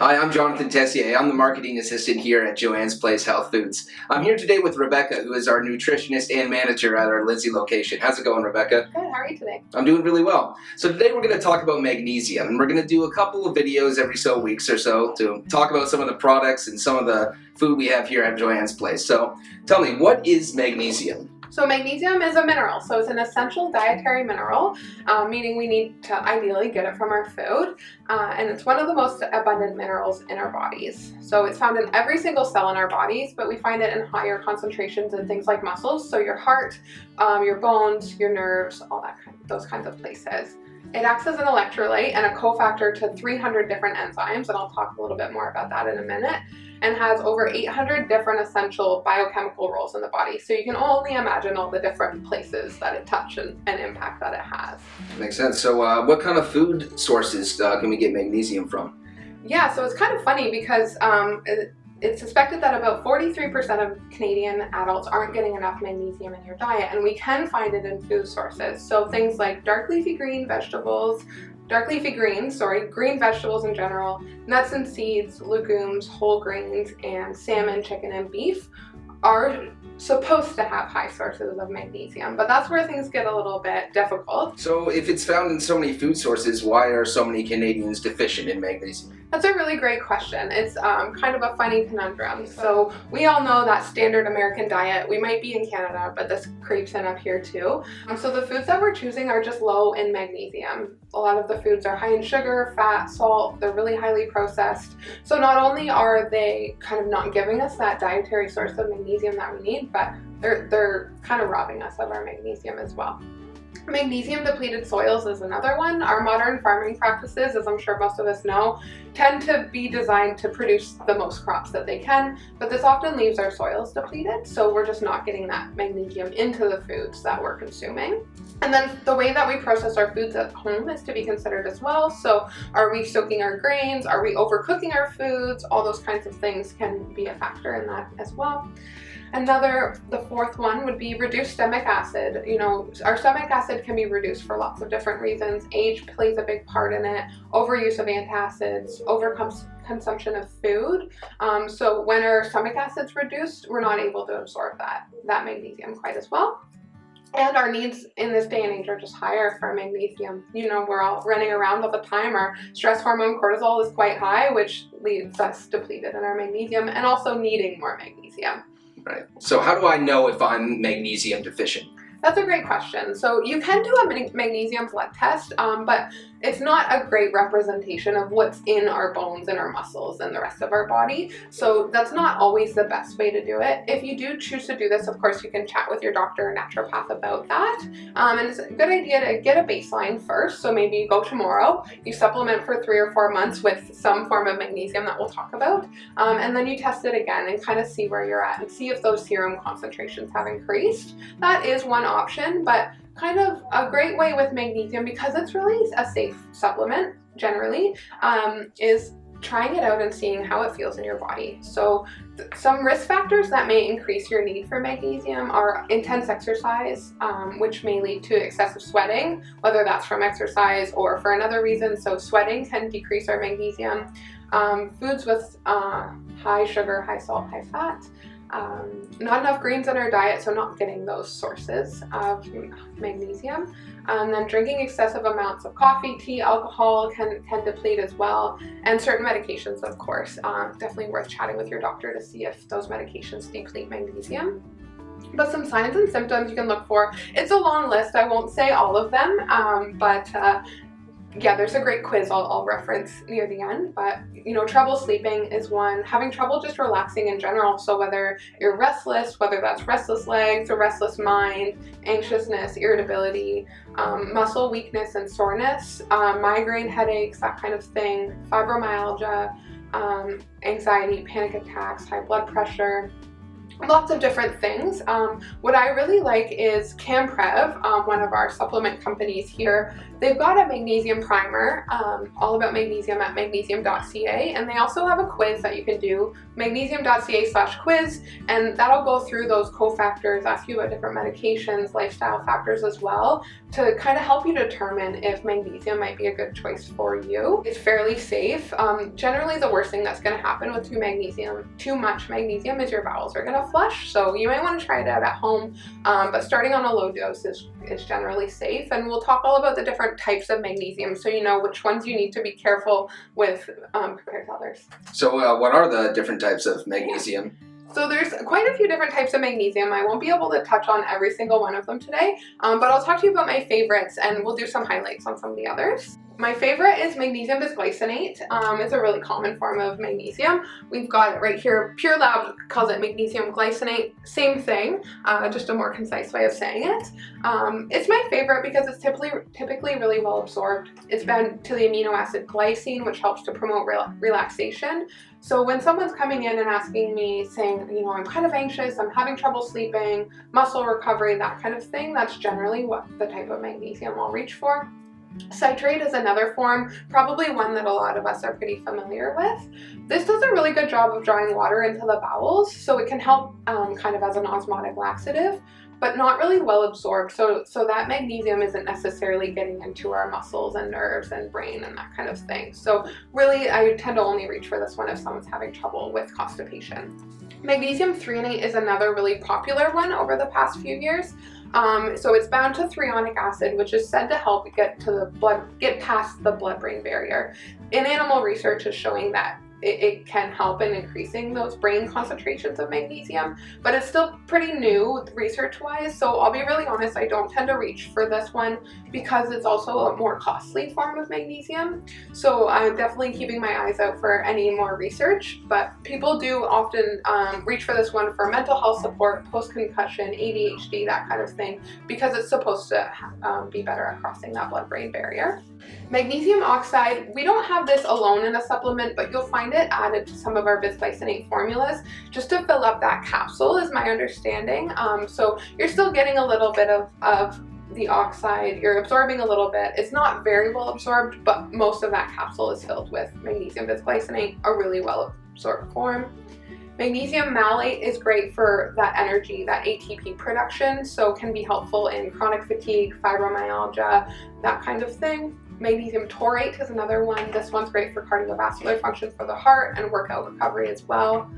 Hi, I'm Jonathan Tessier. I'm the marketing assistant here at Joanne's Place Health Foods. I'm here today with Rebecca, who is our nutritionist and manager at our Lindsay location. How's it going, Rebecca? Good, how are you today? I'm doing really well. So today we're going to talk about magnesium, and we're going to do a couple of videos every so weeks or so to talk about some of the products and some of the food we have here at Joanne's Place. So tell me, what is magnesium? So magnesium is a mineral, so it's an essential dietary mineral, meaning we need to ideally get it from our food, and it's one of the most abundant minerals in our bodies. So it's found in every single cell in our bodies, but we find it in higher concentrations in things like muscles, so your heart, your bones, your nerves, those kinds of places. It acts as an electrolyte and a cofactor to 300 different enzymes, and I'll talk a little bit more about that in a minute, and has over 800 different essential biochemical roles in the body. So you can only imagine all the different places that it touches and impact that it has. Makes sense. So what kind of food sources can we get magnesium from? Yeah, so it's kind of funny because it's suspected that about 43% of Canadian adults aren't getting enough magnesium in your diet, and we can find it in food sources. So things like green vegetables in general, nuts and seeds, legumes, whole grains, and salmon, chicken, and beef are supposed to have high sources of magnesium, but that's where things get a little bit difficult. So if it's found in so many food sources, why are so many Canadians deficient in magnesium? That's a really great question. It's kind of a funny conundrum. So we all know that standard American diet, we might be in Canada, but this creeps in up here too. So the foods that we're choosing are just low in magnesium. A lot of the foods are high in sugar, fat, salt, they're really highly processed. So not only are they kind of not giving us that dietary source of magnesium that we need, but they're kind of robbing us of our magnesium as well. Magnesium depleted soils is another one. Our modern farming practices, as I'm sure most of us know, tend to be designed to produce the most crops that they can, but this often leaves our soils depleted, so we're just not getting that magnesium into the foods that we're consuming. And then the way that we process our foods at home is to be considered as well. So are we soaking our grains? Are we overcooking our foods? All those kinds of things can be a factor in that as well. The fourth one would be reduced stomach acid. You know, our stomach acid can be reduced for lots of different reasons. Age plays a big part in it, overuse of antacids, overconsumption of food. So when our stomach acid's reduced, we're not able to absorb that magnesium quite as well. And our needs in this day and age are just higher for magnesium. You know, we're all running around all the time. Our stress hormone cortisol is quite high, which leaves us depleted in our magnesium and also needing more magnesium. Right. So how do I know if I'm magnesium deficient? That's a great question. So you can do a magnesium blood test, but it's not a great representation of what's in our bones and our muscles and the rest of our body. So that's not always the best way to do it. If you do choose to do this, of course, you can chat with your doctor or naturopath about that. And it's a good idea to get a baseline first. So maybe you go tomorrow, you supplement for 3 or 4 months with some form of magnesium that we'll talk about, and then you test it again and kind of see where you're at and see if those serum concentrations have increased. That is one option, but kind of a great way with magnesium, because it's really a safe supplement generally, is trying it out and seeing how it feels in your body. So some risk factors that may increase your need for magnesium are intense exercise, which may lead to excessive sweating, whether that's from exercise or for another reason. So sweating can decrease our magnesium. Foods with high sugar, high salt, high fat. Not enough greens in our diet, so not getting those sources of magnesium. And then drinking excessive amounts of coffee, tea, alcohol can deplete as well. And certain medications, of course, definitely worth chatting with your doctor to see if those medications deplete magnesium. But some signs and symptoms you can look for. It's a long list, I won't say all of them, yeah, there's a great quiz I'll reference near the end, but you know, trouble sleeping is one. Having trouble just relaxing in general, so whether you're restless, whether that's restless legs or restless mind, anxiousness, irritability, muscle weakness and soreness, migraine headaches, that kind of thing, fibromyalgia, anxiety, panic attacks, high blood pressure, lots of different things. What I really like is Camprev, one of our supplement companies here. They've got a magnesium primer, all about magnesium at magnesium.ca, and they also have a quiz that you can do, magnesium.ca/quiz, and that'll go through those cofactors, ask you about different medications, lifestyle factors as well, to kind of help you determine if magnesium might be a good choice for you. It's fairly safe. Generally the worst thing that's going to happen with too much magnesium is your bowels are going to flush, so you might want to try it out at home, but starting on a low dose is generally safe. And we'll talk all about the different types of magnesium, so you know which ones you need to be careful with compared to others. So what are the different types of magnesium? So there's quite a few different types of magnesium. I won't be able to touch on every single one of them today, but I'll talk to you about my favorites, and we'll do some highlights on some of the others. My favorite is magnesium bisglycinate. It's a really common form of magnesium. We've got it right here. Pure Lab calls it magnesium glycinate. Same thing, just a more concise way of saying it. It's my favorite because it's typically really well absorbed. It's bound to the amino acid glycine, which helps to promote relaxation. So when someone's coming in and asking me, saying, you know, I'm kind of anxious, I'm having trouble sleeping, muscle recovery, that kind of thing, that's generally what the type of magnesium I'll reach for. Citrate is another form, probably one that a lot of us are pretty familiar with. This does a really good job of drawing water into the bowels, so it can help kind of as an osmotic laxative, but not really well absorbed, so that magnesium isn't necessarily getting into our muscles and nerves and brain and that kind of thing. So really, I tend to only reach for this one if someone's having trouble with constipation. Magnesium threonate is another really popular one over the past few years. So it's bound to threonic acid, which is said to help get past the blood-brain barrier. In animal research is showing that it can help in increasing those brain concentrations of magnesium, but it's still pretty new research-wise, so I'll be really honest, I don't tend to reach for this one because it's also a more costly form of magnesium. So I'm definitely keeping my eyes out for any more research, but people do often reach for this one for mental health support, post-concussion, ADHD, that kind of thing, because it's supposed to be better at crossing that blood-brain barrier. Magnesium oxide, we don't have this alone in a supplement, but you'll find it added to some of our bisglycinate formulas just to fill up that capsule, is my understanding. So you're still getting a little bit of the oxide, you're absorbing a little bit. It's not very well absorbed, but most of that capsule is filled with magnesium bisglycinate, a really well absorbed form. Magnesium malate is great for that energy, that ATP production, so can be helpful in chronic fatigue, fibromyalgia, that kind of thing. Magnesium taurate is another one. This one's great for cardiovascular function for the heart and workout recovery as well.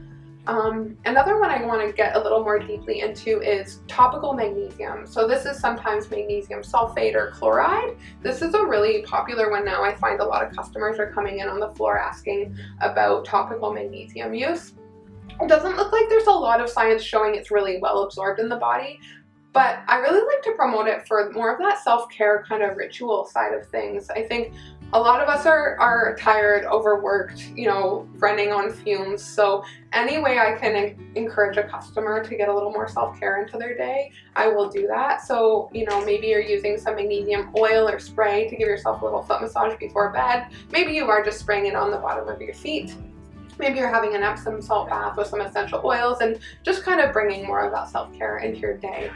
Another one I want to get a little more deeply into is topical magnesium. So this is sometimes magnesium sulfate or chloride. This is a really popular one now. I find a lot of customers are coming in on the floor asking about topical magnesium use. It doesn't look like there's a lot of science showing it's really well absorbed in the body, but I really like to promote it for more of that self-care kind of ritual side of things. I think a lot of us are tired, overworked, you know, running on fumes. So any way I can encourage a customer to get a little more self-care into their day, I will do that. So, you know, maybe you're using some magnesium oil or spray to give yourself a little foot massage before bed. Maybe you are just spraying it on the bottom of your feet. Maybe you're having an Epsom salt bath with some essential oils and just kind of bringing more of that self-care into your day.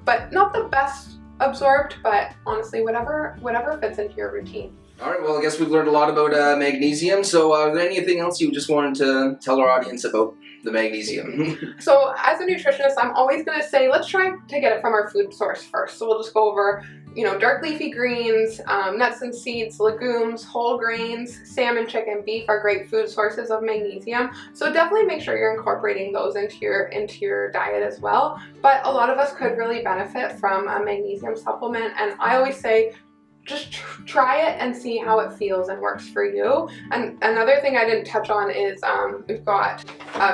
But not the best absorbed, but honestly, whatever fits into your routine. All right, well, I guess we've learned a lot about magnesium. So is there anything else you just wanted to tell our audience about the magnesium? So as a nutritionist, I'm always going to say, let's try to get it from our food source first. So we'll just go over, you know, dark leafy greens, nuts and seeds, legumes, whole grains, salmon, chicken, beef are great food sources of magnesium. So definitely make sure you're incorporating those into your diet as well. But a lot of us could really benefit from a magnesium supplement, and I always say, just try it and see how it feels and works for you. And another thing I didn't touch on is we've got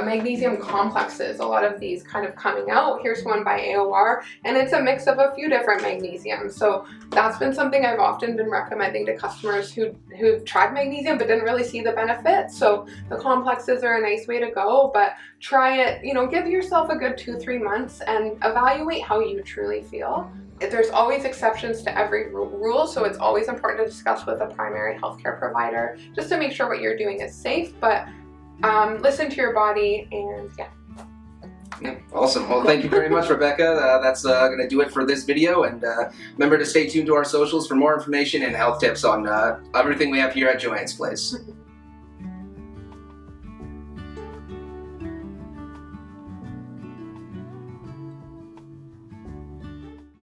magnesium complexes, a lot of these kind of coming out. Here's one by AOR, and it's a mix of a few different magnesiums. So that's been something I've often been recommending to customers who've tried magnesium but didn't really see the benefits. So the complexes are a nice way to go, but try it, you know, give yourself a good 2-3 months and evaluate how you truly feel. There's always exceptions to every rule, so it's always important to discuss with a primary healthcare provider just to make sure what you're doing is safe, but listen to your body, and yeah. Yeah, awesome. Well, thank you very much, Rebecca. That's going to do it for this video. And remember to stay tuned to our socials for more information and health tips on everything we have here at Joanne's Place.